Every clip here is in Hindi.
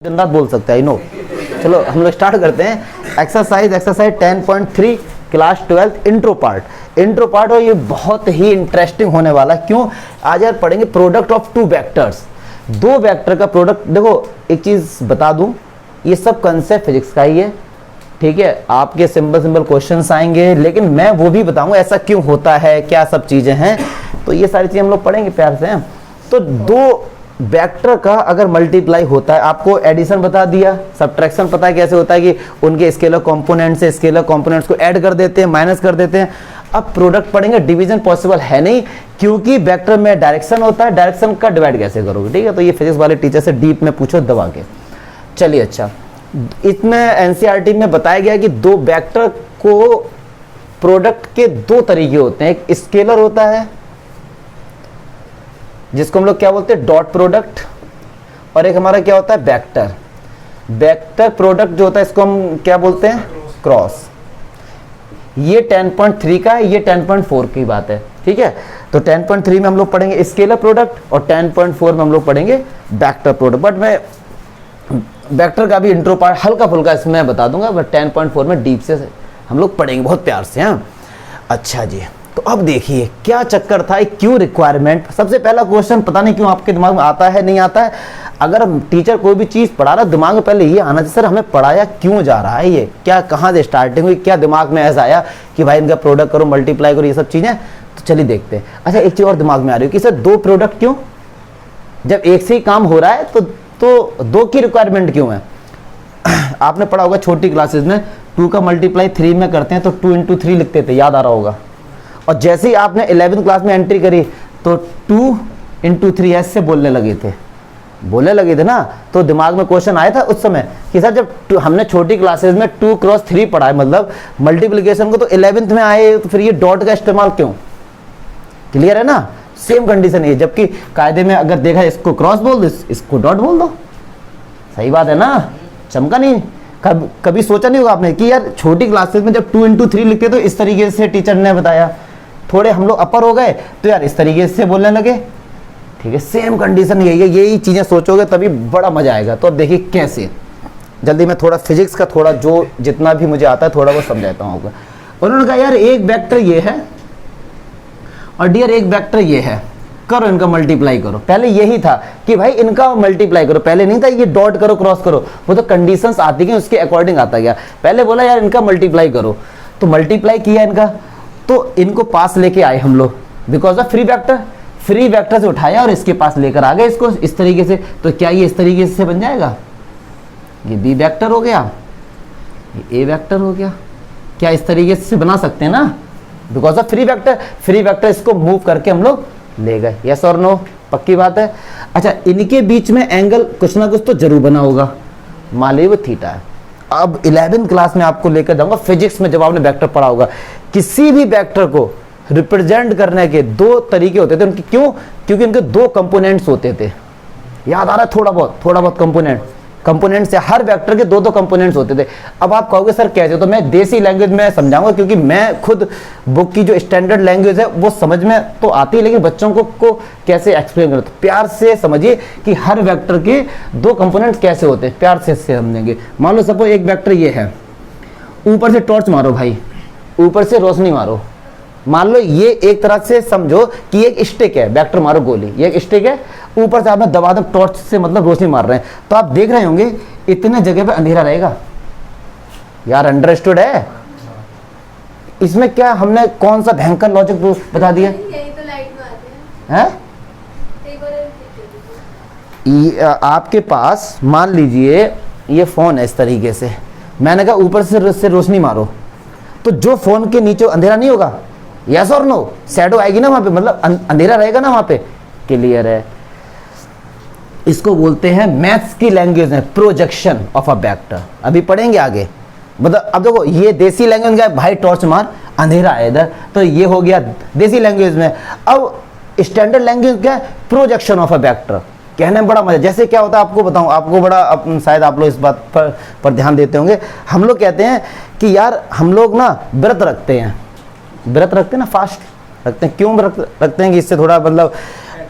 दिन रात बोल सकते हैं, नो। चलो हम लोग स्टार्ट करते हैं। Exercise 10.3 class 12 intro part. और ये बहुत ही इंटरेस्टिंग होने वाला है। क्यों? आज यार पढ़ेंगे प्रोडक्ट ऑफ टू वेक्टर्स। दो वेक्टर का प्रोडक्ट। देखो एक चीज बता दूं, ये सब कंसेप्ट फिजिक्स का ही है, ठीक है। आपके सिंपल क्वेश्चंस आएंगे, लेकिन मैं वो भी बताऊंगा ऐसा क्यों होता है, क्या सब चीजें हैं। तो ये सारी चीजें हम लोग पढ़ेंगे प्यार से। तो दो वेक्टर का अगर मल्टीप्लाई होता है, आपको एडिशन बता दिया, सब्ट्रैक्शन पता है कैसे होता है कि उनके स्केलर कंपोनेंट से स्केलर कंपोनेंट्स को ऐड कर देते हैं, माइनस कर देते हैं। अब प्रोडक्ट पढ़ेंगे, डिवीजन पॉसिबल है नहीं, क्योंकि वेक्टर में डायरेक्शन होता है, डायरेक्शन का डिवाइड कैसे करोगे, ठीक है। तो ये फिजिक्स वाले टीचर से डीप में पूछो दबा के। चलिए अच्छा, इसमें एनसीईआरटी में बताया गया कि दो वेक्टर को प्रोडक्ट के दो तरीके होते हैं। एक स्केलर होता है जिसको हम लोग क्या बोलते हैं, डॉट प्रोडक्ट, और एक हमारा क्या होता है, वेक्टर। वेक्टर प्रोडक्ट जो होता है इसको हम क्या बोलते हैं, क्रॉस। ये 10.3 का है, ये 10.4 की बात है, ठीक है। तो 10.3 में हम लोग पढ़ेंगे स्केलर प्रोडक्ट और 10.4 में हम लोग पढ़ेंगे वेक्टर प्रोडक्ट। बट मैं वेक्टर का भी इंट्रो पार्ट हल्का फुल्का इसमें बता दूंगा, बट 10.4 में डीप से हम लोग पढ़ेंगे बहुत प्यार से। हाँ अच्छा जी, तो अब देखिए क्या चक्कर था, क्यों रिक्वायरमेंट। सबसे पहला क्वेश्चन पता नहीं क्यों आपके दिमाग में आता है, नहीं आता है। अगर टीचर कोई भी चीज पढ़ा रहा, दिमाग में पहले ये आना चाहिए, सर हमें पढ़ाया क्यों जा रहा है, ये क्या, कहाँ से स्टार्टिंग हुई, क्या दिमाग में ऐसा आया कि भाई इनका प्रोडक्ट करो, मल्टीप्लाई करो, ये सब चीजें। तो चलिए देखते हैं। अच्छा एक चीज और दिमाग में आ रही है कि सर दो प्रोडक्ट क्यों, जब एक से ही काम हो रहा है तो दो की रिक्वायरमेंट क्यों है। आपने पढ़ा होगा छोटी क्लासेस में 2 का मल्टीप्लाई 3 में करते हैं तो 2 into 3 लिखते थे, याद आ रहा होगा। और जैसे ही आपने 11th क्लास में एंट्री करी तो 2 into 3 ऐसे बोलने लगे थे ना। तो दिमाग में क्वेश्चन आया था उस समय कि सर जब हमने छोटी क्लासेस में 2 क्रॉस 3 पढ़ा है, मतलब मल्टीप्लिकेशन को, तो 11th में आए तो फिर ये डॉट का इस्तेमाल क्यों। क्लियर है ना, सेम कंडीशन है। जबकि कायदे में अगर देखा, इसको क्रॉस बोल दो, इसको डॉट बोल दो, सही बात है ना। चमका नहीं, कभी सोचा नहीं होगा आपने कि यार छोटी क्लासेस में जब 2 into 3 लिखते तो इस तरीके से टीचर ने बताया। थोड़े हम लोग अपर हो गए तो यार इस तरीके से बोलने लगे, ठीक है। सेम कंडीशन यही है, यही चीजें सोचोगे तभी बड़ा मजा आएगा। तो अब देखिए कैसे, जल्दी मैं थोड़ा फिजिक्स का थोड़ा जो जितना भी मुझे आता है थोड़ा वो समझाता हूँ आपको। उन्होंने कहा यार एक वेक्टर ये है और डियर एक वेक्टर ये है, करो इनका मल्टीप्लाई करो। पहले यही था कि भाई इनका मल्टीप्लाई करो, पहले नहीं था ये डॉट करो क्रॉस करो, वो तो कंडीशंस आती गई, उसके अकॉर्डिंग आता गया। पहले बोला यार इनका मल्टीप्लाई करो, तो मल्टीप्लाई किया इनका, तो इनको पास लेके आए हम लोग, बिकॉज ऑफ फ्री वेक्टर से उठाया और इसके पास लेकर आ गए इसको इस तरीके से। तो क्या ये इस तरीके से बन जाएगा, ये बी वेक्टर हो गया, ये ए वेक्टर हो गया। क्या इस तरीके से बना सकते हैं ना, बिकॉज ऑफ फ्री वेक्टर इसको मूव करके हम लोग ले गए। यस और नो, पक्की बात है। अच्छा इनके बीच में एंगल कुछ ना कुछ तो जरूर बना होगा, मान लीजिए वो थीटा है। अब 11th क्लास में आपको लेकर जाऊंगा फिजिक्स में, जब आपने वेक्टर पढ़ा होगा, किसी भी वेक्टर को रिप्रेजेंट करने के दो तरीके होते थे उनके। क्यों? क्योंकि उनके दो कंपोनेंट्स होते थे। याद आ रहा है थोड़ा बहुत कंपोनेंट्स से, हर वेक्टर के दो कंपोनेंट्स होते थे। अब आप कहोगे सर कैसे, तो मैं देसी लैंग्वेज में समझाऊंगा, क्योंकि मैं खुद बुक की जो स्टैंडर्ड लैंग्वेज है वो समझ में तो आती है, लेकिन बच्चों को कैसे एक्सप्लेन करें। तो प्यार से समझिए कि हर वेक्टर के दो कंपोनेंट्स कैसे होते हैं, प्यार से समझेंगे। मान लो सपोज एक वेक्टर ये है, ऊपर से टॉर्च मारो भाई, ऊपर से रोशनी मारो। मान लो ये एक तरह से समझो कि एक स्टिक है, वेक्टर मारो गोली, ये एक स्टिक है, ऊपर से आपने दबा दब टॉर्च से मतलब रोशनी मार रहे हैं, तो आप देख रहे होंगे इतने जगह पे अंधेरा रहेगा। यार अंडरस्टूड है। इसमें क्या हमने कौन सा भयंकर लॉजिक बता दिया है? आपके पास मान लीजिए ये फोन है इस तरीके से, मैंने कहा ऊपर से रोशनी मारो, तो जो फोन के नीचे अंधेरा नहीं होगा, यस और नो, शैडो आएगी ना वहां पे, मतलब अंधेरा रहेगा ना वहां पे। क्लियर है। इसको बोलते हैं मैथ्स की लैंग्वेज में प्रोजेक्शन ऑफ अ वेक्टर। अभी पढ़ेंगे आगे। मतलब अब देखो ये देसी लैंग्वेज का भाई टॉर्च मार, अंधेरा है इधर, तो ये हो गया देसी लैंग्वेज में। अब स्टैंडर्ड लैंग्वेज क्या है, प्रोजेक्शन ऑफ अ वेक्टर। कहने में बड़ा मजा, जैसे क्या होता है आपको बताऊं, आपको बड़ा शायद आप लोग इस बात पर ध्यान देते होंगे। हम लोग कहते हैं कि यार हम लोग ना व्रत रखते हैं ना, फास्ट रखते हैं। क्यों रखते हैं कि इससे थोड़ा मतलब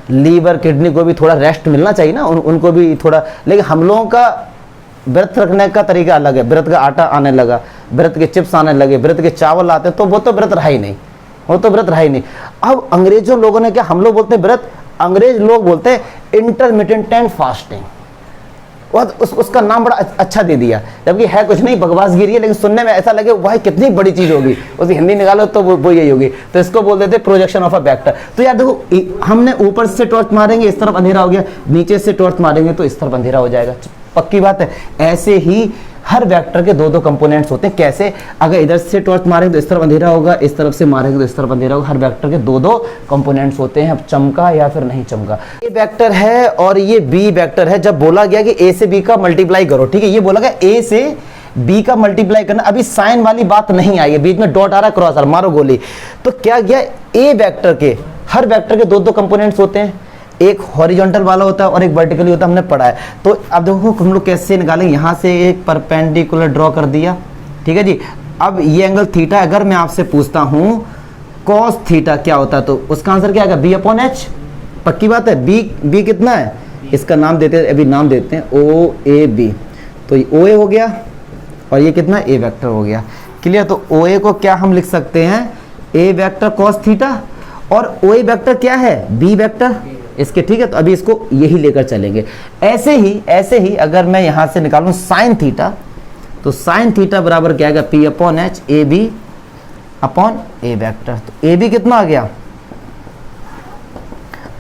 लीवर किडनी को भी थोड़ा रेस्ट मिलना चाहिए ना, उनको भी थोड़ा। लेकिन हम लोगों का व्रत रखने का तरीका अलग है, व्रत का आटा आने लगा, व्रत के चिप्स आने लगे, व्रत के चावल आते हैं, तो वो तो व्रत रहा ही नहीं, वो तो व्रत रहा ही नहीं। अब अंग्रेजों लोगों ने क्या, हम लोग बोलते हैं व्रत, अंग्रेज लोग बोलते हैं इंटरमिटेंट फास्टिंग, और उसका नाम बड़ा अच्छा दे दिया, जबकि है कुछ नहीं, बकवासगिरी है, लेकिन सुनने में ऐसा लगे भाई कितनी बड़ी चीज होगी, उसकी हिंदी निकालो तो वो यही होगी, तो इसको बोल देते प्रोजेक्शन ऑफ अ वेक्टर। तो यार देखो, हमने ऊपर से टॉर्च मारेंगे इस तरफ अंधेरा हो गया, नीचे से टॉर्च मारेंगे तो इस तरफ अंधेरा हो जाएगा, पक्की बात है। ऐसे ही हर वेक्टर के 2-2 कंपोनेंट्स होते हैं। कैसे? अगर इधर से टॉर्च मारेंगे तो इस तरफ अंधेरा होगा, इस तरफ से मारेंगे तो इस तरफ अंधेरा होगा। हर वेक्टर के 2-2 कंपोनेंट्स होते हैं। अब चमका या फिर नहीं चमका, ये वेक्टर है और ये बी वेक्टर है। जब बोला गया कि ए से बी का मल्टीप्लाई करो, ठीक है, ये बोला गया ए से बी का मल्टीप्लाई करना, अभी साइन वाली बात नहीं आई है, बीच में डॉट आ रहा है, क्रॉस आ रहा है, मारो गोली। तो क्या गया, ए वेक्टर के, हर वेक्टर के 2-2 कंपोनेंट्स होते हैं, एक हॉरिजॉन्टल वाला होता है और एक वर्टिकली होता है, हमने पढ़ा है। तो अब देखो हम लोग कैसे निकालेंगे, यहाँ से एक परपेंडिकुलर ड्रॉ कर दिया, ठीक है जी। अब ये एंगल थीटा, अगर मैं आपसे पूछता हूँ कॉस थीटा क्या होता है, तो उसका आंसर क्या आएगा, बी अपॉन एच। पक्की बात है। बी कितना है, इसका नाम देते हैं, अभी नाम देते हैं ओ ए बी, तो ओ ए हो गया और ये कितना, ए वेक्टर हो गया। क्लियर? तो ओ ए को क्या हम लिख सकते हैं, ए वेक्टर कॉस थीटा, और ओ ए वेक्टर क्या है, बी वेक्टर इसके, ठीक है। तो अभी इसको यही लेकर चलेंगे। ऐसे ही अगर मैं यहां से निकालूं साइन थीटा, तो साइन थीटा बराबर क्या आएगा, P upon H A B upon A vector. तो ए बी कितना आ गया,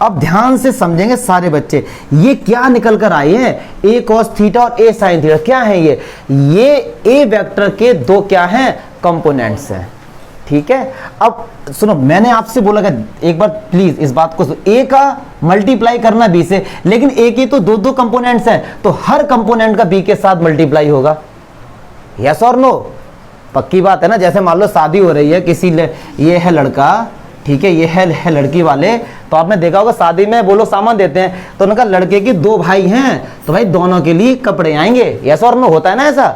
अब ध्यान से समझेंगे सारे बच्चे, ये क्या निकल कर आए हैं, ए कॉस थीटा और ए साइन थीटा क्या है, ये ए वेक्टर के 2 क्या हैं, कंपोनेंट्स हैं, ठीक है। अब सुनो, मैंने आपसे बोला कि एक बार प्लीज इस बात को, ए का मल्टीप्लाई करना बी से, लेकिन ए के तो 2-2 कंपोनेंट्स हैं, तो हर कंपोनेंट का बी के साथ मल्टीप्लाई होगा, यस और नो। पक्की बात है ना। जैसे मान लो शादी हो रही है किसी, ये है लड़का, ठीक है, ये है लड़की वाले, तो आपने देखा होगा शादी में वो लोग सामान देते हैं, तो उनका लड़के के 2 भाई हैं, तो भाई दोनों के लिए कपड़े आएंगे, यस और नो। होता है ना, ऐसा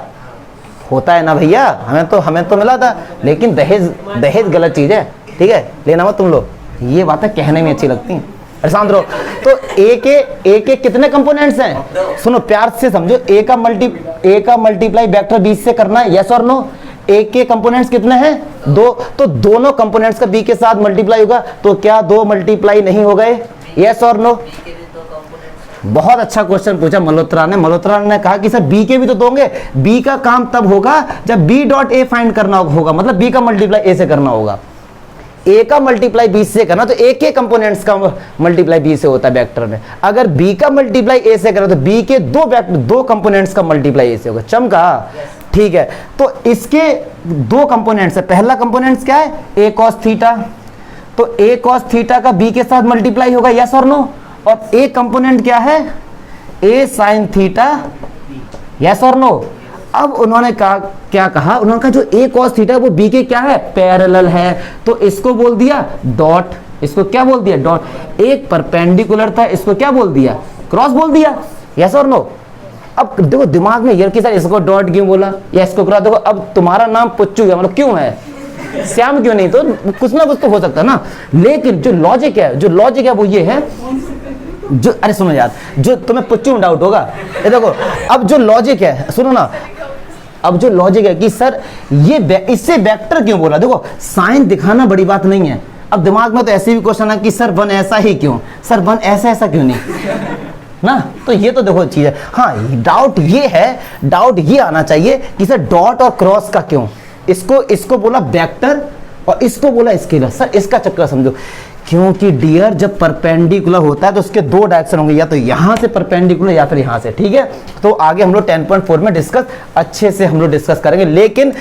होता है ना भैया, हमें तो मिला था, लेकिन दहेज गलत चीज है, ठीक है, लेना मत तुम लोग, ये बातें कहने में अच्छी लगती हैं, शांत रहो। तो ए के कितने कंपोनेंट्स हैं, सुनो प्यार से समझो, ए का मल्टीप्लाई वेक्टर बी से करना है, यस और नो। ए के कंपोनेंट्स कितने हैं, 2, तो दोनों कंपोनेंट्स का बी के साथ मल्टीप्लाई होगा, तो क्या 2 मल्टीप्लाई नहीं हो गए, यस और नो। बहुत अच्छा क्वेश्चन पूछा मल्होत्रा ने कहा कि सर बी के भी तो दोगे, बी का काम तब होगा जब बी डॉट ए फाइंड करना होगा, मतलब बी का मल्टीप्लाई ए से करना होगा, ए का मल्टीप्लाई बी से करना, तो ए के कंपोनेंट्स का मल्टीप्लाई बी से होता है वेक्टर में। अगर बी का मल्टीप्लाई ए से करना, तो बी के 2 कंपोनेंट्स का मल्टीप्लाई ए से होगा। चमका? ठीक है। तो इसके 2 कंपोनेंट्स है, पहला कंपोनेंट्स क्या है, ए कॉस थीटा, तो ए कॉस थीटा का बी के साथ मल्टीप्लाई होगा, यस और नो। और ए कंपोनेंट क्या है, ए साइन थीटा, यस और नो। अब उन्होंने कहा, क्या कहा, उन्होंने कहा जो ए कॉस थीटा वो बी के क्या है, पैरेलल है, तो इसको बोल दिया डॉट, इसको क्या बोल दिया, डॉट। एक परपेंडिकुलर था, इसको क्या बोल दिया, क्रॉस बोल दिया, यस और नो। अब देखो दिमाग में यार कि सर इसको डॉट क्यों बोला या इसको क्रॉस, देखो अब तुम्हारा नाम पुच्चू है, मतलब क्यों है, श्याम क्यों नहीं, तो कुछ ना कुछ तो हो सकता है ना। लेकिन जो लॉजिक है वो ये है, जो अरे सुनो यार, जो तुम्हें पुच्चू में डाउट होगा, ये देखो अब जो लॉजिक है, सुनो ना, अब जो लॉजिक है कि सर ये इससे वेक्टर क्यों बोला, देखो साइन दिखाना बड़ी बात नहीं है। अब दिमाग में तो ऐसे भी क्वेश्चन है कि सर 1 ऐसा ही क्यों, सर 1 ऐसा क्यों नहीं ना, तो ये तो देखो चीज है। हाँ, डाउट ये आना चाहिए कि सर डॉट और क्रॉस का क्यों, इसको बोला वेक्टर और इसको बोला स्केलर। सर इसका चक्कर समझो, क्योंकि डियर जब परपेंडिकुलर होता है तो उसके 2 डायरेक्शन होंगे, या तो यहां से परपेंडिकुलर या फिर यहां से, ठीक है। तो आगे हम लोग 10.4 में अच्छे से हम लोग डिस्कस करेंगे। लेकिन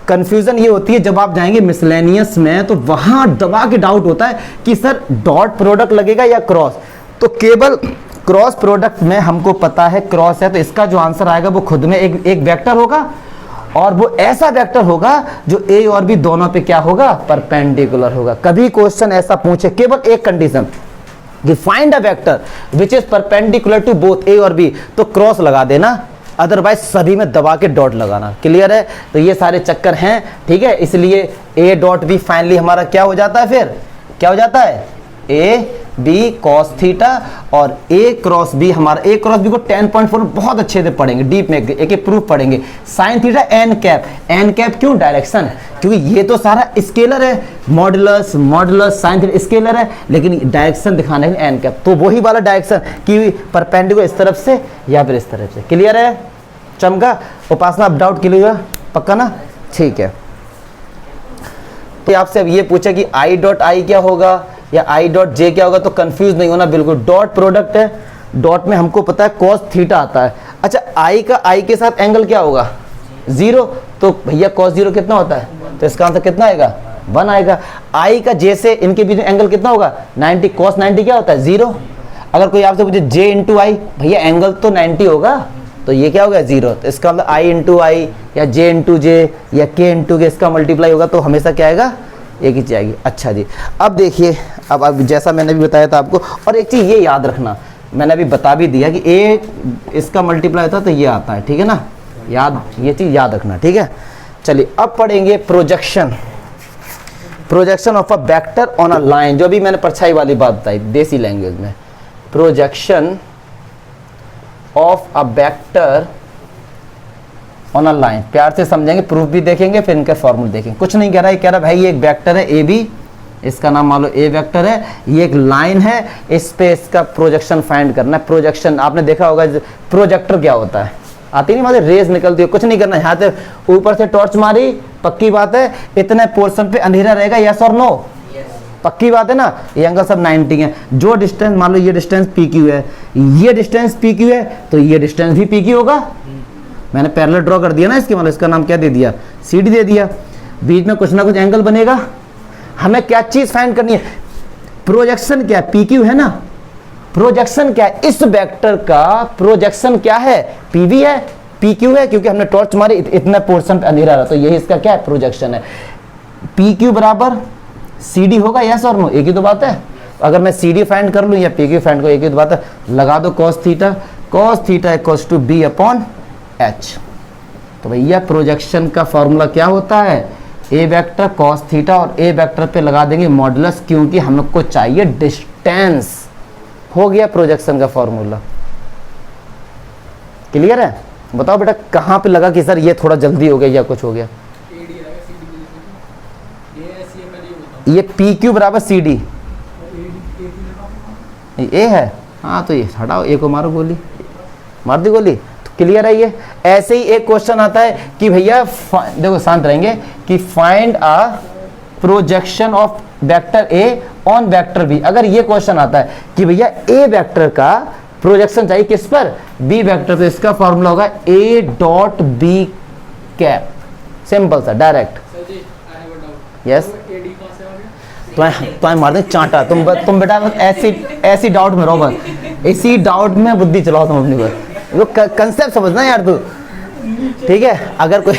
कंफ्यूजन ये होती है जब आप जाएंगे मिसलेनियस में, तो वहां दबा के डाउट होता है कि सर डॉट प्रोडक्ट लगेगा या क्रॉस, तो केवल क्रॉस प्रोडक्ट में हमको पता है क्रॉस है, तो इसका जो आंसर आएगा वो खुद में एक वेक्टर होगा, और वो ऐसा वेक्टर होगा जो ए और बी दोनों पे क्या होगा, परपेंडिकुलर होगा। कभी क्वेश्चन ऐसा पूछे, केवल एक कंडीशन कि find a vector which is perpendicular to both A और बी, तो क्रॉस लगा देना, अदरवाइज सभी में दबा के डॉट लगाना। क्लियर है? तो ये सारे चक्कर हैं, ठीक है। इसलिए ए डॉट बी फाइनली हमारा क्या हो जाता है, फिर क्या हो जाता है, ए बी कॉस थीटा और ए क्रॉस बी, हमारा ए क्रॉस बी को 10.4 बहुत अच्छे से पढ़ेंगे, डीप में एक एक प्रूफ पढ़ेंगे। Sine theta N cap, N cap क्यों? डायरेक्शन, क्योंकि ये तो सारा स्केलर है, modulus modulus sine theta scalar है, लेकिन डायरेक्शन दिखाने के लिए एन कैप, तो वही वाला डायरेक्शन कि परपेंडिकुलर इस तरफ से या फिर इस तरफ से। क्लियर है? चमका? उपासना अब डाउट क्लियर? पक्का ना? ठीक है। तो आपसे अब ये पूछा कि आई डॉट आई क्या होगा या आई डॉट जे क्या होगा, तो कंफ्यूज नहीं होना बिल्कुल। डॉट प्रोडक्ट है, डॉट में हमको पता है कॉस थीटा आता है। अच्छा, आई का आई के साथ एंगल क्या होगा? 0, तो भैया कॉस 0 कितना होता है? तो इसका आंसर कितना आएगा? 1 आएगा। आई का जे से इनके बीच में एंगल कितना होगा? 90, कॉस 90 क्या होता है? 0। अगर कोई आपसे पूछे जे इंटू आई, भैया एंगल तो 90 होगा, तो ये क्या होगा? 0। तो इसका मतलब आई इंटू आई या जे इंटू जे या के इंटू के इसका मल्टीप्लाई होगा, तो हमेशा क्या आएगा? एक ही चीज आएगी। अच्छा जी, अब देखिए, अब जैसा मैंने भी बताया था आपको, और एक चीज ये याद रखना, मैंने अभी बता भी दिया कि ए इसका मल्टीप्लाई होता है तो ये आता है, ठीक है ना? याद, ये चीज याद रखना, ठीक है? चलिए अब पढ़ेंगे projection, projection of a vector on a line, जो अभी मैंने परछाई वाली बात बताई देसी लैंग्वेज में। Projection of a vector on a line, प्यार से समझेंगे, प्रूफ भी देखेंगे, फिर इनके फॉर्मूले देखेंगे। कुछ नहीं कह रहा है, कह रहा भाई ये एक वेक्टर है ए बी, इसका नाम मान लो ए वेक्टर है, ये एक लाइन है, इस पे इसका प्रोजेक्शन फाइंड करना है। प्रोजेक्शन आपने देखा होगा, प्रोजेक्टर क्या होता है? आती नहीं मतलब रेज निकलती है, कुछ नहीं करना, यहाँ से ऊपर से टॉर्च मारी, पक्की बात है इतने पोर्शन पे अंधेरा रहेगा, यस और नो? पक्की बात है ना? ये एंगल सब 90 है। जो डिस्टेंस मान लो ये डिस्टेंस पी क्यू है, ये डिस्टेंस पी क्यू है, तो ये डिस्टेंस भी पी क्यू होगा। मैंने पैरेलल ड्रॉ कर दिया ना इसके, मतलब इसका नाम क्या दे दिया? CD दे दिया। बीच में कुछ ना कुछ एंगल बनेगा। हमें क्या चीज फाइंड करनी है? प्रोजेक्शन क्या है? PQ है ना? प्रोजेक्शन क्या है? इस वेक्टर का प्रोजेक्शन क्या है? PV है, PQ है, क्योंकि हमने टॉर्च मारी इतना पोर्शन पे अंधेरा रहा, तो यही इसका क्या है? प्रोजेक्शन है। PQ बराबर CD होगा, यस और नो? एक ही तो बात है। अगर मैं CD फाइंड कर लूं या PQ फाइंड करूं, एक ही तो बात है। लगा दो cos theta equals to B upon H। तो भैया प्रोजेक्शन का फॉर्मूला क्या होता है? ए वेक्टर cos थीटा, और ए वेक्टर पे लगा देंगे मॉडुलस, क्योंकि हम लोग को चाहिए डिस्टेंस। हो गया प्रोजेक्शन का फॉर्मूला। क्लियर है? बताओ बेटा कहां पे लगा कि सर ये थोड़ा जल्दी हो गया या कुछ हो गया? ये पी क्यू बराबर सी डी, ए है, हाँ तो ये हटाओ, ए को मारो गोली, मार दी गोली। तो क्लियर है ये? ऐसे ही एक क्वेश्चन आता है कि भैया देखो शांत रहेंगे, कि find a projection of vector A on vector B. अगर ये क्वेश्चन आता है कि भैया ए वेक्टर का प्रोजेक्शन चाहिए किस पर? बी वेक्टर, तो इसका फॉर्मूला होगा A dot B cap. Simple सा, डायरेक्ट। यस, तो मार दे चांटा। तुम बेटा ऐसी डाउट में रहो, बस इसी डाउट में बुद्धि चलाओ तुम अपनी बस। वो कंसेप्ट समझना यार तू, ठीक है? अगर कोई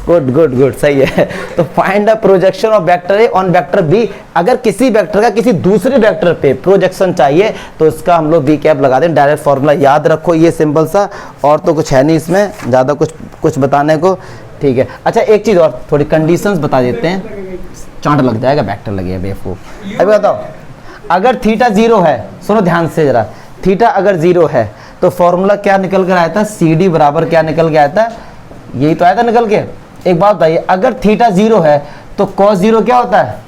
गुड गुड गुड, सही है। तो find the projection of vector A on vector B. अगर किसी वेक्टर का किसी दूसरे वेक्टर पे प्रोजेक्शन चाहिए तो इसका हम लोग बी कैप लगा दें। डायरेक्ट फॉर्मूला याद रखो, ये सिंपल सा, और तो कुछ है नहीं इसमें ज़्यादा कुछ बताने को, ठीक है? अच्छा एक चीज़ और, थोड़ी कंडीशंस बता देते हैं, चांट लग जाएगा, वेक्टर लगेगा बेवकूफ। अभी बताओ, अगर थीटा 0 है, सुनो ध्यान से जरा, थीटा अगर 0 है तो फॉर्मूला क्या निकल कर आया था? CD बराबर क्या निकल के आया था? यही तो आया था निकल के। एक बात बताइए, अगर थीटा 0 है तो cos 0 क्या होता है?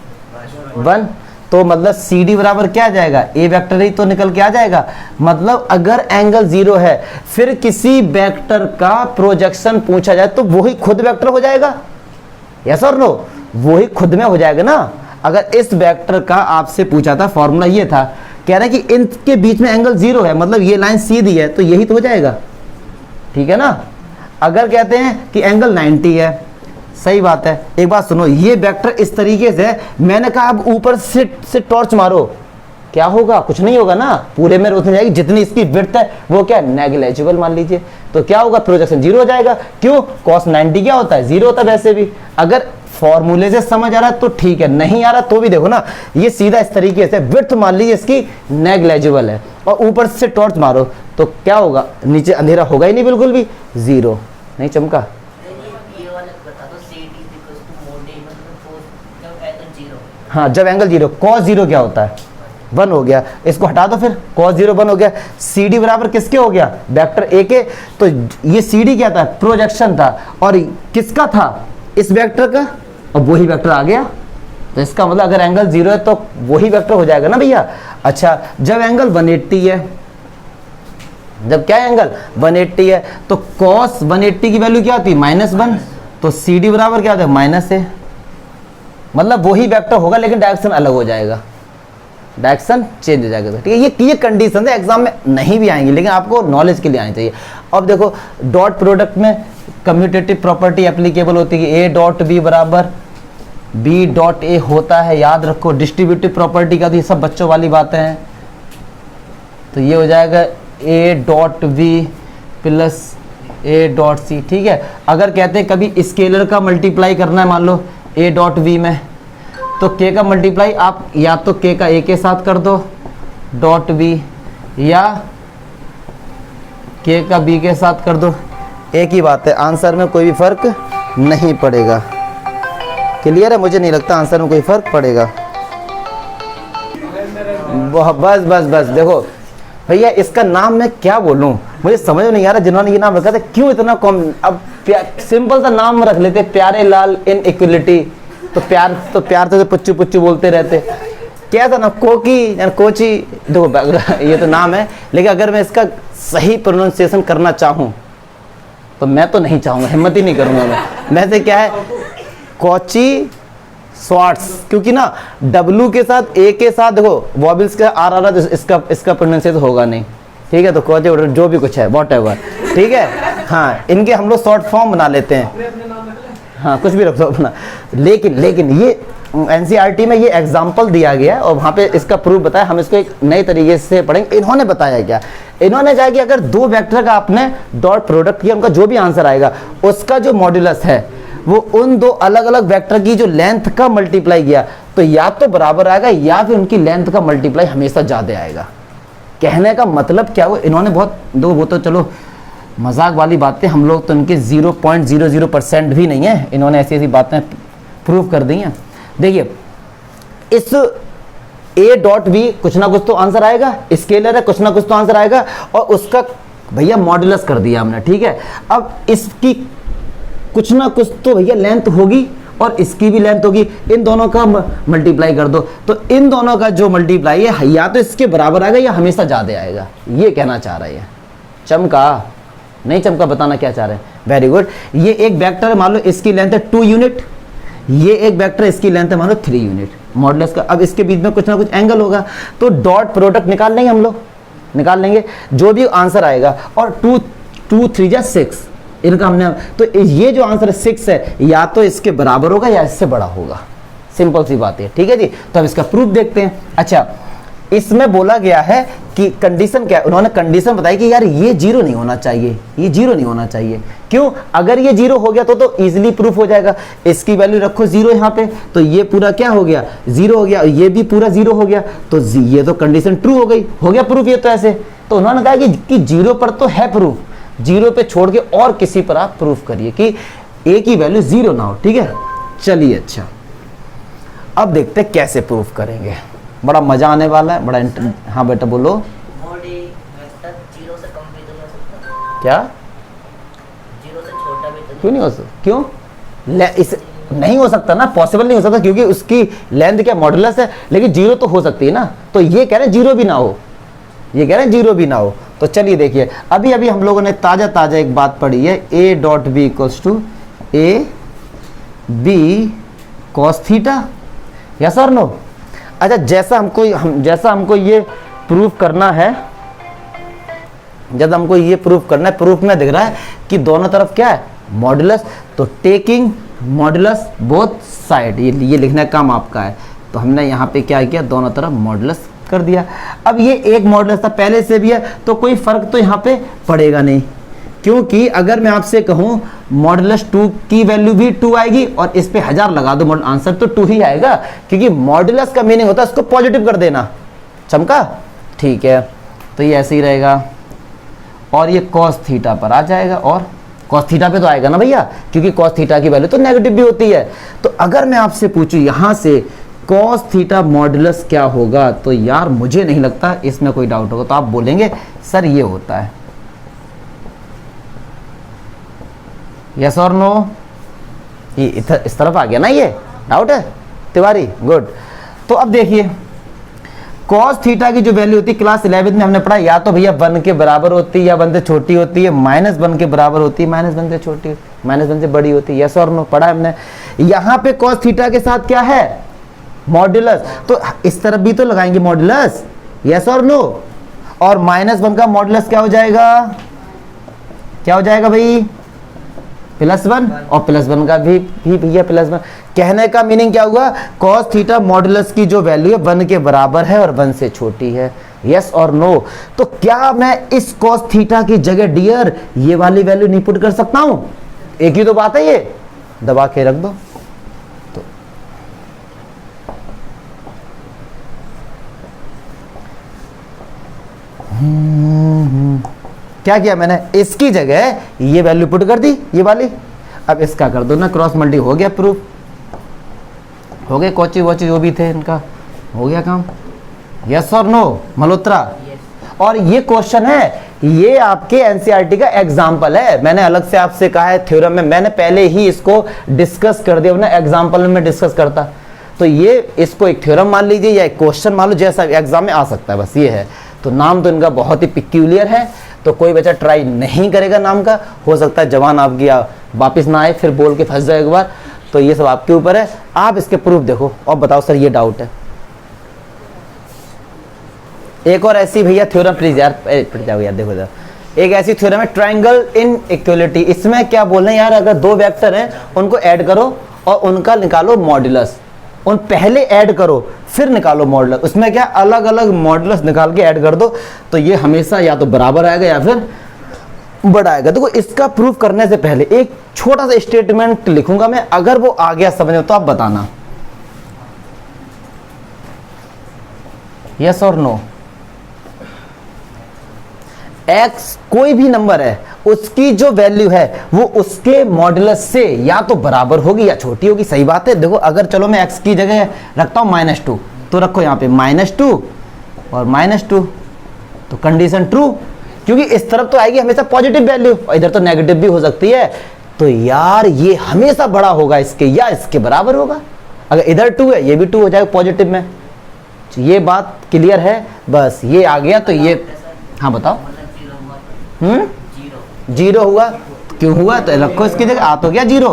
1। तो मतलब CD बराबर क्या आ जाएगा? ए वेक्टर ही तो निकल के आ जाएगा। मतलब अगर एंगल 0 है, फिर किसी वेक्टर का प्रोजेक्शन पूछा जाए तो वही खुद वेक्टर हो जाएगा, यस और नो? वही खुद में हो जाएगा ना। अगर इस वेक्टर का आपसे पूछा था, फॉर्मूला ये था, कह रहे हैं कि इनके बीच में एंगल 0 है, मतलब ये लाइन सीधी है, तो यही तो हो जाएगा, ठीक है ना? अगर कहते हैं कि एंगल 90 है, सही बात है। एक बात सुनो, ये वेक्टर इस तरीके से, मैंने कहा अब ऊपर से टॉर्च मारो, क्या होगा? कुछ नहीं होगा ना, पूरे में रोशनी जाएगी, जितनी इसकी विड्थ है वो क्या नेग्लिजिबल मान लीजिए, तो क्या होगा? प्रोजेक्शन 0 हो जाएगा। क्यों? cos 90 क्या होता है? 0 होता है वैसे भी। अगर फॉर्मूले से समझ आ रहा है तो ठीक है, नहीं आ रहा तो भी देखो ना, ये सीधा इस तरीके से विड्थ मान लीजिए इसकी नेग्लिजिबल है, और ऊपर से टॉर्च मारो तो क्या होगा? नीचे अंधेरा होगा ही नहीं, बिल्कुल भी 0 नहीं चमका। हाँ जब एंगल 0, cos 0 क्या होता है 1 हो गया, इसको हटा दो फिर cos 0 1 हो गया। CD बराबर किसके हो गया, वेक्टर A के। तो ये CD क्या था, प्रोजेक्शन था, और किसका था, इस वेक्टर का, और वही वेक्टर आ गया। तो इसका मतलब अगर एंगल 0 है तो वही वेक्टर हो जाएगा ना भैया। अच्छा जब एंगल 180 है, जब क्या एंगल 180 है तो cos 180 की वैल्यू क्या होती है -1, तो CD बराबर क्या होता है -A। मतलब वही वेक्टर होगा लेकिन डायरेक्शन अलग हो जाएगा, डायरेक्शन चेंज हो जाएगा। ठीक है, ये कंडीशन है, एग्जाम में नहीं भी आएंगी लेकिन आपको नॉलेज के लिए आनी चाहिए। अब देखो डॉट प्रोडक्ट में कम्यूटेटिव प्रॉपर्टी एप्लीकेबल होती है, A डॉट B बराबर B डॉट A होता है, याद रखो। डिस्ट्रीब्यूटिव प्रॉपर्टी का तो ये सब बच्चों वाली बातें हैं, तो ये हो जाएगा A dot B plus A dot C। ठीक है, अगर कहते हैं कभी स्केलर का मल्टीप्लाई करना है, मान लो A डॉट B में, तो K का मल्टीप्लाई आप या तो K का A के साथ कर दो डॉट B, या K का B के साथ कर दो, एक ही बात है, आंसर में कोई भी फर्क नहीं पड़ेगा। क्लियर है, मुझे नहीं लगता आंसर में कोई फर्क पड़ेगा। बस बस बस देखो भैया, इसका नाम मैं क्या बोलूं, मुझे समझ में नहीं आ रहा। जिन्होंने ये नाम रखा था क्यों इतना कम, अब सिंपल सा नाम रख लेते, प्यारे लाल इन इक्वलिटी, तो प्यार से पुच्चू पुच्चू बोलते रहते। क्या था ना, कोकी या कोची, देखो ये तो नाम है, लेकिन अगर मैं इसका सही प्रोनाउंसिएशन करना चाहूँ तो मैं तो नहीं चाहूँगा, हिम्मत ही नहीं करूँगा मैं से क्या है, कोची स्वाट्स, क्योंकि ना W के साथ A के साथ देखो वॉबल्स का आर आ रहा है, इसका प्रोनाउंसिएशन होगा नहीं। ठीक है, तो कोची जो भी कुछ है वॉट एवर, ठीक है। हाँ, इनके हम लोग शॉर्ट फॉर्म बना लेते हैं, हाँ कुछ भी रख दो अपना। लेकिन ये NCERT में ये एग्जाम्पल दिया गया है और वहाँ पे इसका प्रूफ बताया, हम इसको एक नए तरीके से पढ़ेंगे। इन्होंने बताया क्या, इन्होंने कहा कि अगर दो वेक्टर का आपने डॉट प्रोडक्ट किया, उनका जो भी आंसर आएगा उसका जो मॉड्यूलस है वो उन दो अलग अलग वेक्टर की जो लेंथ का मल्टीप्लाई किया तो या तो बराबर आएगा या फिर उनकी लेंथ का मल्टीप्लाई हमेशा ज़्यादा आएगा। कहने का मतलब क्या, वो इन्होंने बहुत दो, वो तो चलो मजाक वाली बातें, हम लोग तो इनके 0.00% भी नहीं है, इन्होंने ऐसी ऐसी बातें प्रूव कर दी हैं। देखिए इस A डॉट B कुछ ना कुछ तो आंसर आएगा, स्केलर है कुछ ना कुछ तो आंसर आएगा, और उसका भैया मॉड्यूलस कर दिया हमने। ठीक है, अब इसकी कुछ ना कुछ तो भैया लेंथ होगी और इसकी भी लेंथ होगी, इन दोनों का मल्टीप्लाई कर दो, तो इन दोनों का जो मल्टीप्लाई है या तो इसके बराबर आएगा या हमेशा ज़्यादा आएगा, ये कहना चाह रहा है। चमका नहीं चमका, बताना क्या चाह रहे हैं। वेरी गुड, ये एक वेक्टर है, मान लो इसकी लेंथ है 2 यूनिट, ये एक वेक्टर इसकी लेंथ है मान लो 3 यूनिट, मॉडुलस का। अब इसके बीच में कुछ ना कुछ एंगल होगा, तो डॉट प्रोडक्ट निकाल लेंगे हम लोग, निकाल लेंगे जो भी आंसर आएगा, और 2 3 जा 6 इनका हमने, तो ये जो आंसर 6 है या तो इसके बराबर होगा या इससे बड़ा होगा, सिंपल सी बात है। ठीक है जी, तो अब इसका प्रूफ देखते हैं। अच्छा, इसमें बोला गया है कि कंडीशन क्या है, उन्होंने कंडीशन बताई कि यार ये 0 नहीं होना चाहिए, ये 0 नहीं होना चाहिए। क्यों, अगर ये 0 हो गया तो इजीली प्रूफ हो जाएगा। इसकी वैल्यू रखो 0 यहाँ पे, तो ये पूरा क्या हो गया 0 हो गया, ये भी पूरा 0 हो गया, तो ये तो कंडीशन ट्रू हो गई, हो गया प्रूफ ये तो ऐसे। तो उन्होंने कहा कि 0 पर तो है प्रूफ, 0 पे छोड़ के और किसी पर आप प्रूफ करिए कि A की वैल्यू 0 ना हो। ठीक है, चलिए अच्छा अब देखते हैं कैसे प्रूफ करेंगे, बड़ा मजा आने वाला है, बड़ा हाँ बेटा बोलो। क्या 0 से छोटा भी तो क्यों नहीं हो सकता, क्यों इस नहीं हो सकता ना, पॉसिबल नहीं हो सकता, क्योंकि उसकी लेंथ क्या मॉडुलस है, लेकिन 0 तो हो सकती है ना। तो ये कह रहे हैं 0 भी ना हो, ये कह रहे हैं 0 भी ना हो। तो चलिए देखिए, अभी अभी हम लोगों ने ताजा एक बात पढ़ी है, A dot B equals to A B cos theta, yes और नो। अच्छा, जैसा हमको ये प्रूफ करना है, जब हमको ये प्रूफ करना है, प्रूफ में दिख रहा है कि दोनों तरफ क्या है मॉडुलस, तो टेकिंग मॉडुलस बोथ साइड, ये लिखने का काम आपका है। तो हमने यहाँ पे क्या किया, दोनों तरफ मॉडुलस कर दिया। अब ये एक मॉडुलस था पहले से भी है, तो कोई फर्क तो यहाँ पे पड़ेगा नहीं, क्योंकि अगर मैं आपसे कहूँ मॉडुलस 2 की वैल्यू भी 2 आएगी और इस पे 1000 लगा दो, आंसर तो 2 ही आएगा, क्योंकि मॉडुलस का मीनिंग होता है उसको पॉजिटिव कर देना। चमका, ठीक है, तो ये ऐसे ही रहेगा, और ये cos थीटा पर आ जाएगा, और cos थीटा पे तो आएगा ना भैया, क्योंकि cos थीटा की वैल्यू तो नेगेटिव भी होती है। तो अगर मैं आपसे पूछूं यहाँ से कॉस थीटा मॉडुलस क्या होगा? तो यार मुझे नहीं लगता इसमें कोई डाउट होगा। तो आप बोलेंगे सर ये होता है, यस और नो? ये इस तरफ आ गया ना, ये डाउट है तिवारी? गुड। तो अब देखिए कॉस थीटा की जो वैल्यू होती है क्लास 11 में हमने पढ़ा, या तो भैया 1 के बराबर होती है या 1 से छोटी होती है, -1 के बराबर होती है, -1 से छोटी, -1 से बड़ी होती है, यस और नो? पढ़ा हमने। यहाँ पे कॉस थीटा के साथ क्या है? मॉड्यूलस। तो इस तरफ भी तो लगाएंगे मॉड्यूलस, यस और नो? और -1 का मॉड्यूलस क्या हो जाएगा? क्या हो जाएगा भाई? +1। और +1 का भी भैया +1। कहने का मीनिंग क्या हुआ? कॉस थीटा मॉडुलस की जो वैल्यू है 1 के बराबर है और 1 से छोटी है, यस और नो? तो क्या मैं इस कॉस थीटा की जगह डियर ये वाली वैल्यू नहीं पुट कर सकता हूं? एक ही तो बात है, ये दबा के रख दो। तो क्या किया मैंने? इसकी जगह ये वैल्यू पुट कर दी, ये वाली। अब इसका कर दो ना क्रॉस मल्टी, हो गया प्रूफ, हो गए कोची वोची जो भी थे इनका, हो गया काम, यस और नो मल्होत्रा? और ये क्वेश्चन है, ये आपके एनसीईआरटी का एग्जाम्पल है। मैंने अलग से आपसे कहा है थ्योरम में, मैंने पहले ही इसको डिस्कस कर दिया ना, एग्जाम्पल में डिस्कस करता। तो ये इसको एक थ्योरम मान लीजिए या एक क्वेश्चन मान लो, जैसा एग्जाम में आ सकता है, बस ये है। तो नाम तो इनका बहुत ही पिक्यूलियर है, तो कोई बच्चा ट्राई नहीं करेगा नाम का, हो सकता है जवान आपकी वापिस ना आए, फिर बोल के फंस जाए एक बार। तो ये सब आपके ऊपर है, आप इसके प्रूफ देखो और बताओ सर ये डाउट है। एक और ऐसी भैया थ्योरम प्लीज यार, पढ़ जाओ यार, देखो जरा, एक ऐसी थ्योरम है ट्रायंगल इन इक्वलिटी। इसमें क्या बोल रहे हैं यार, अगर दो वेक्टर हैं उनको ऐड करो और उनका निकालो मॉड्यूलस, उन पहले ऐड करो फिर निकालो मॉड्यूलस। उसमें क्या अलग अलग मॉड्यूलस निकाल के ऐड कर दो, तो ये हमेशा या तो बराबर आएगा या फिर बड़ा आएगा। देखो इसका प्रूफ करने से पहले एक छोटा सा स्टेटमेंट लिखूंगा मैं, अगर वो आ गया समझ में तो आप बताना यस और नो। एक्स कोई भी नंबर है, उसकी जो वैल्यू है वो उसके मॉड्यूलस से या तो बराबर होगी या छोटी होगी। सही बात है। देखो अगर चलो मैं एक्स की जगह रखता हूं -2, तो रखो यहां पे -2 और -2, तो कंडीशन ट्रू, क्योंकि इस तरफ तो आएगी हमेशा पॉजिटिव वैल्यू और इधर तो नेगेटिव भी हो सकती है। तो यार ये हमेशा बड़ा होगा इसके या इसके बराबर होगा। अगर इधर 2 है ये भी 2 हो जाएगा पॉजिटिव में। ये बात क्लियर है, बस ये आ गया। तो ये हाँ बताओ, 0 हुआ, क्यों हुआ? तो रखो इसकी जगह, आ तो गया 0,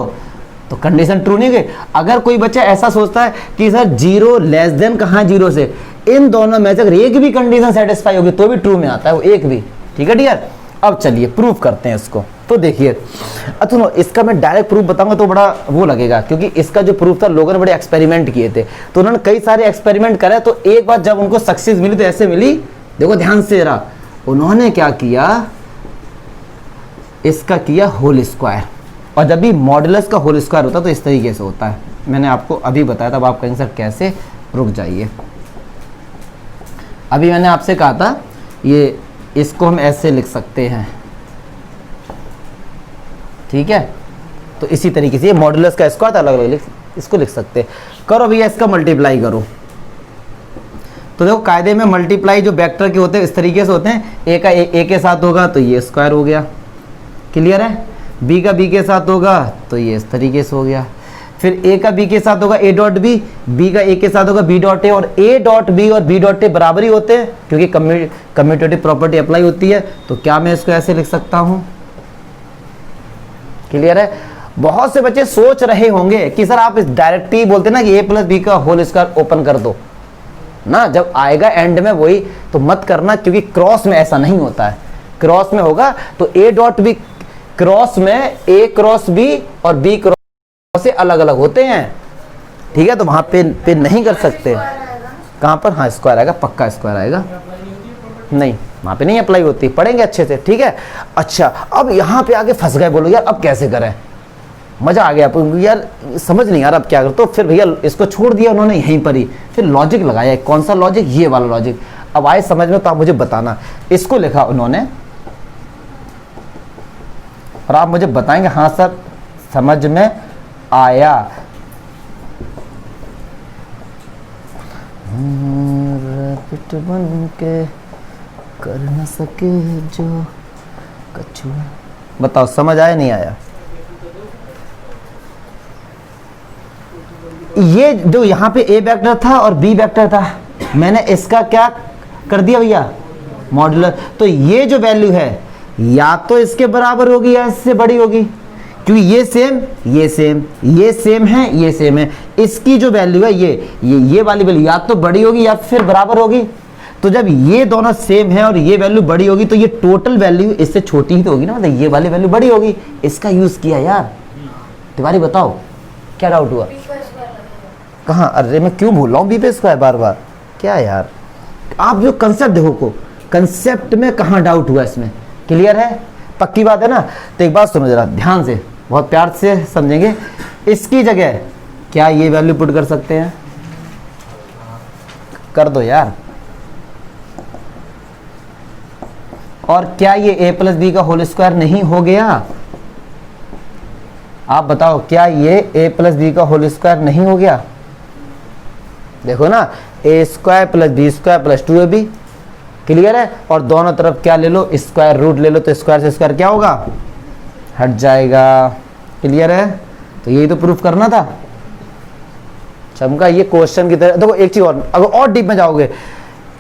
तो कंडीशन ट्रू नहीं गई। अगर कोई बच्चा ऐसा सोचता है कि सर 0 लेस देन कहाँ 0 से, इन दोनों में से अगर एक भी कंडीशन सेटिस्फाई होगी तो भी ट्रू में आता है वो एक भी। ठीक है डियर, अब चलिए प्रूफ करते हैं इसको। तो देखिए सुनो, इसका मैं डायरेक्ट प्रूफ बताऊंगा तो बड़ा वो लगेगा, क्योंकि इसका जो प्रूफ था लोगों ने बड़े एक्सपेरिमेंट किए थे, तो उन्होंने कई सारे एक्सपेरिमेंट करे। तो एक बार जब उनको सक्सेस मिली तो ऐसे मिली, देखो ध्यान से जरा, उन्होंने क्या किया, इसका किया होल स्क्वायर। और जब भी मॉडुलस का होल स्क्वायर होता है तो इस तरीके से होता है, मैंने आपको अभी बताया था। अब आप कहेंगे सर कैसे, रुक जाइए। अभी मैंने आपसे कहा था ये, इसको हम ऐसे लिख सकते हैं, ठीक है? तो इसी तरीके से ये मॉडुलस का स्क्वायर अलग अलग इसको लिख सकते हैं। करो भैया इसका मल्टीप्लाई करो। तो देखो कायदे में मल्टीप्लाई जो वेक्टर के होते हैं इस तरीके से होते हैं, ए का ए के साथ होगा तो ये स्क्वायर हो गया, क्लियर है? बी का बी के साथ होगा तो ये इस तरीके से हो गया। फिर ए का बी के साथ होगा ए डॉट बी, बी का ए के साथ होगा बी डॉट ए, और ए डॉट बी और बी डॉट ए बराबर ही होते हैं क्योंकि कम्यूटेटिव प्रॉपर्टी अप्लाई होती है। तो क्या मैं इसको ऐसे लिख सकता हूं? क्लियर है? बहुत से बच्चे सोच रहे होंगे कि सर आप इस डायरेक्ट ही बोलते ना कि ए प्लस बी का होल स्क्वायर ओपन कर दो ना, जब आएगा एंड में वही, तो मत करना, क्योंकि क्रॉस में ऐसा नहीं होता है। क्रॉस में होगा तो ए डॉट बी क्रॉस में ए क्रॉस बी और बी क्रॉस से अलग अलग होते हैं, ठीक है? तो वहां पे नहीं कर सकते। कहां पर? हाँ स्क्वायर आएगा, पक्का स्क्वायर आएगा। नहीं वहां पे नहीं अप्लाई होती, पढ़ेंगे अच्छे से, ठीक है? अच्छा अब यहां पे आके फंस गए, बोलो यार अब कैसे करें? मजा आ गया यार, समझ नहीं यार अब क्या करें। तो फिर भैया इसको छोड़ दिया उन्होंने यहीं पर ही, फिर लॉजिक लगाया। कौन सा लॉजिक? ये वाला लॉजिक। अब आए समझ में तो आप मुझे बताना। इसको लिखा उन्होंने और आप मुझे बताएंगे हाँ सर समझ में आया। दुष्ट बन के कर न सके जो कछुआ। बताओ समझ आया नहीं आया? ये जो यहाँ पे ए वेक्टर था और बी वेक्टर था, मैंने इसका क्या कर दिया भैया, मॉड्यूलर। तो ये जो वैल्यू है या तो इसके बराबर होगी या इससे बड़ी होगी, क्योंकि ये सेम ये सेम ये सेम है ये सेम है। इसकी जो वैल्यू है ये वाली वैल्यू या तो बड़ी होगी या फिर बराबर होगी। तो जब ये दोनों सेम है और ये वैल्यू बड़ी होगी तो ये टोटल वैल्यू इससे छोटी ही तो होगी ना, मतलब ये वाली वैल्यू बड़ी होगी। इसका यूज किया यार। तिवारी बताओ क्या डाउट हुआ? कहाँ? अरे मैं क्यों भूल रहा हूँ बी पे स्क्वायर बार बार, क्या यार। आप जो कंसेप्ट देखो को, कंसेप्ट में कहाँ डाउट हुआ, इसमें क्लियर है, पक्की बात है ना। तो एक बात सुनो जरा ध्यान से, बहुत प्यार से समझेंगे। इसकी जगह क्या ये वैल्यू पुट कर सकते हैं? कर दो यार। और क्या ये a प्लस बी का होल स्क्वायर नहीं हो गया? आप बताओ क्या ये a प्लस बी का होल स्क्वायर नहीं हो गया? देखो ना, A square plus B square plus 2ab, clear है। और दोनों तरफ क्या ले लो, स्क्वायर रूट ले लो, तो स्क्वायर से स्क्वायर क्या होगा, हट जाएगा, क्लियर है। तो यही तो प्रूफ करना था। चमका ये क्वेश्चन की तरह। देखो एक चीज और, अगर और डीप में जाओगे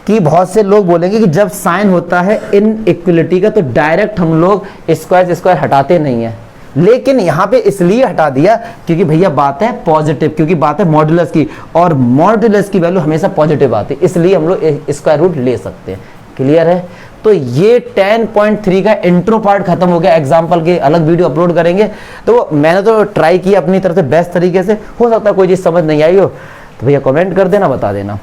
कि बहुत से लोग बोलेंगे कि जब साइन होता है इन इक्वलिटी का तो डायरेक्ट हम लोग स्क्वायर से स्क्वायर हटाते नहीं है, लेकिन यहाँ पे इसलिए हटा दिया क्योंकि भैया बात है पॉजिटिव, क्योंकि बात है मॉड्यूलस की, और मॉड्यूलस की वैल्यू हमेशा पॉजिटिव आती है, इसलिए हम लोग स्क्वायर रूट ले सकते हैं, क्लियर है। तो ये 10.3 का इंट्रो पार्ट खत्म हो गया। एग्जाम्पल के अलग वीडियो अपलोड करेंगे। तो मैंने तो ट्राई किया अपनी तरफ से बेस्ट तरीके से, हो सकता है कोई चीज़ समझ नहीं आई हो तो भैया कमेंट कर देना, बता देना।